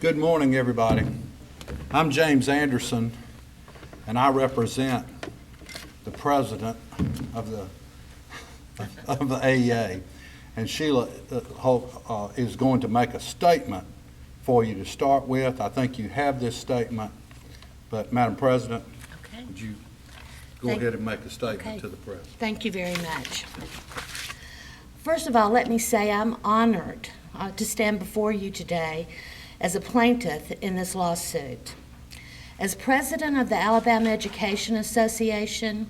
Good morning, everybody. I'm James Anderson, and I represent the president of the AEA. And Sheila is going to make a statement for you to start with. I think you have this statement, but Madam President, would you go ahead and make a statement to the press? Thank you very much. First of all, let me say I'm honored to stand before you today as a plaintiff in this lawsuit. As president of the Alabama Education Association,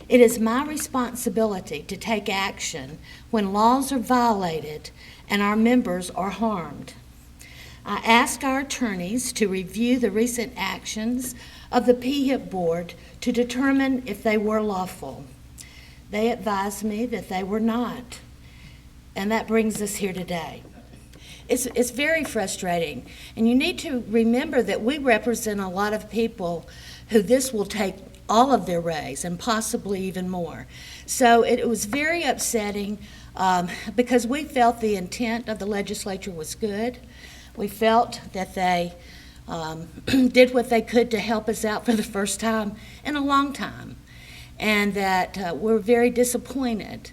it is my responsibility to take action when laws are violated and our members are harmed. I asked our attorneys to review the recent actions of the PEEHIP board to determine if they were lawful. They advised me that they were not, and that brings us here today. It's very frustrating, and you need to remember that we represent a lot of people who this will take all of their raise and possibly even more. So it was very upsetting because we felt the intent of the legislature was good. We felt that they did what they could to help us out for the first time in a long time, and that we're very disappointed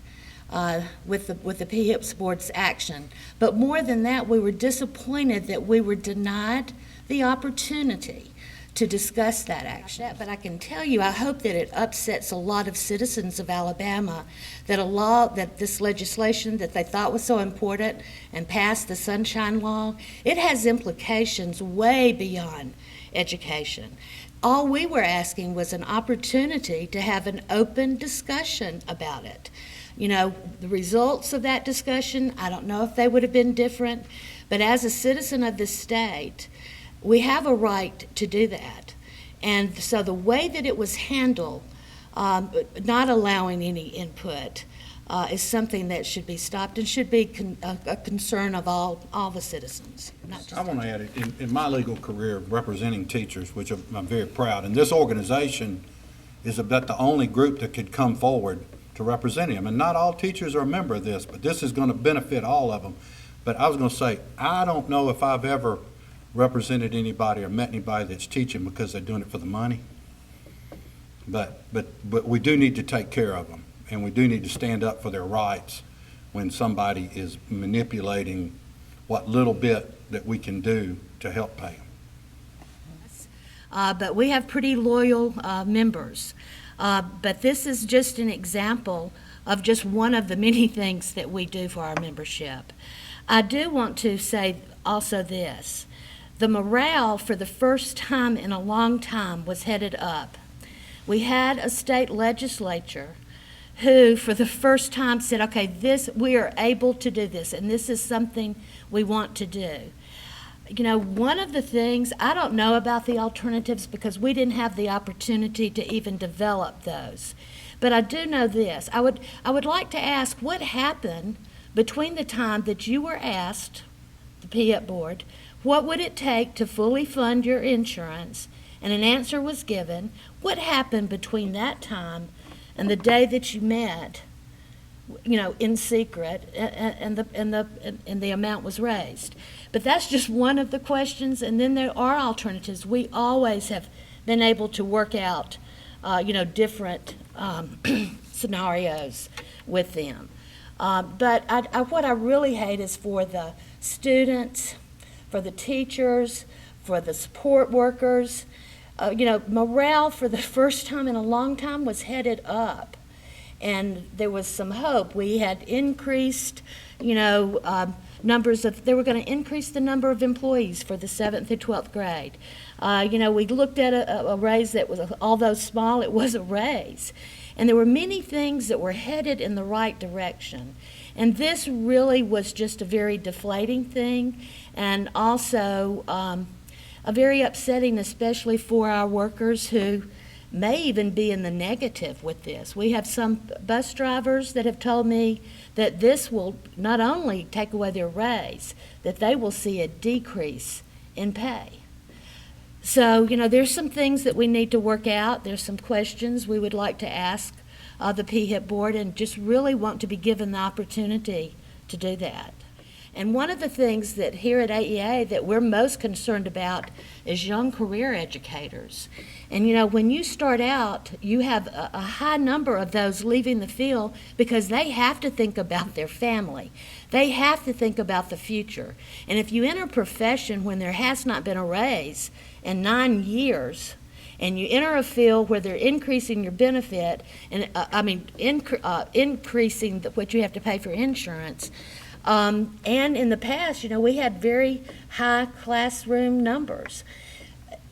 with the PEEHIP board's action. But more than that, we were disappointed that we were denied the opportunity to discuss that action. But I can tell you, I hope that it upsets a lot of citizens of Alabama that this legislation that they thought was so important and passed the Sunshine Law, it has implications way beyond education. All we were asking was an opportunity to have an open discussion about it. You know, the results of that discussion, I don't know if they would have been different, but as a citizen of the state, we have a right to do that. And so the way that it was handled, not allowing any input, is something that should be stopped and should be a concern of all the citizens. Not just I want to add, in my legal career representing teachers, which I'm very proud, and this organization is about the only group that could come forward to represent him. And not all teachers are a member of this, but this is going to benefit all of them. But I was going to say, I don't know if I've ever represented anybody or met anybody that's teaching because they're doing it for the money. But we do need to take care of them, and we do need to stand up for their rights when somebody is manipulating what little bit that we can do to help pay them. But we have pretty loyal members. But this is just an example of just one of the many things that we do for our membership. I do want to say also this. The morale for the first time in a long time was headed up. We had a state legislature who for the first time said, okay, we are able to do this, and this is something we want to do. You know, one of the things, I don't know about the alternatives because we didn't have the opportunity to even develop those. But I do know this. I would like to ask what happened between the time that you were asked, the PEEHIP board, what would it take to fully fund your insurance, and an answer was given. What happened between that time and the day that you met, you know, in secret, and the amount was raised? But that's just one of the questions, and then there are alternatives. We always have been able to work out, different scenarios with them. But what I really hate is for the students, for the teachers, for the support workers. Morale for the first time in a long time was headed up, and there was some hope. We had increased, they were going to increase the number of employees for the 7th and 12th grade. We looked at a raise that was, although small, it was a raise. And there were many things that were headed in the right direction. And this really was just a very deflating thing, and also a very upsetting, especially for our workers who may even be in the negative with this. We have some bus drivers that have told me that this will not only take away their raise, that they will see a decrease in pay. So, there's some things that we need to work out. There's some questions we would like to ask the PEEHIP board, and just really want to be given the opportunity to do that. And one of the things that here at AEA that we're most concerned about is young career educators. And you know, when you start out, you have a high number of those leaving the field because they have to think about their family. They have to think about the future. And if you enter a profession when there has not been a raise in 9 years, and you enter a field where they're increasing your benefit, and increasing what you have to pay for insurance, and in the past, you know, we had very high classroom numbers,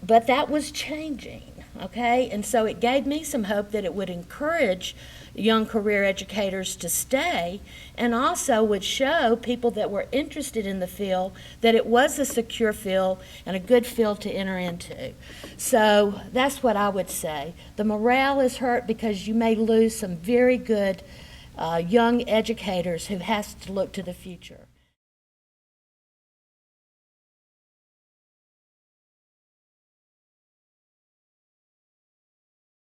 but that was changing, okay? And so it gave me some hope that it would encourage young career educators to stay, and also would show people that were interested in the field that it was a secure field and a good field to enter into. So that's what I would say. The morale is hurt because you may lose some very good young educators who has to look to the future.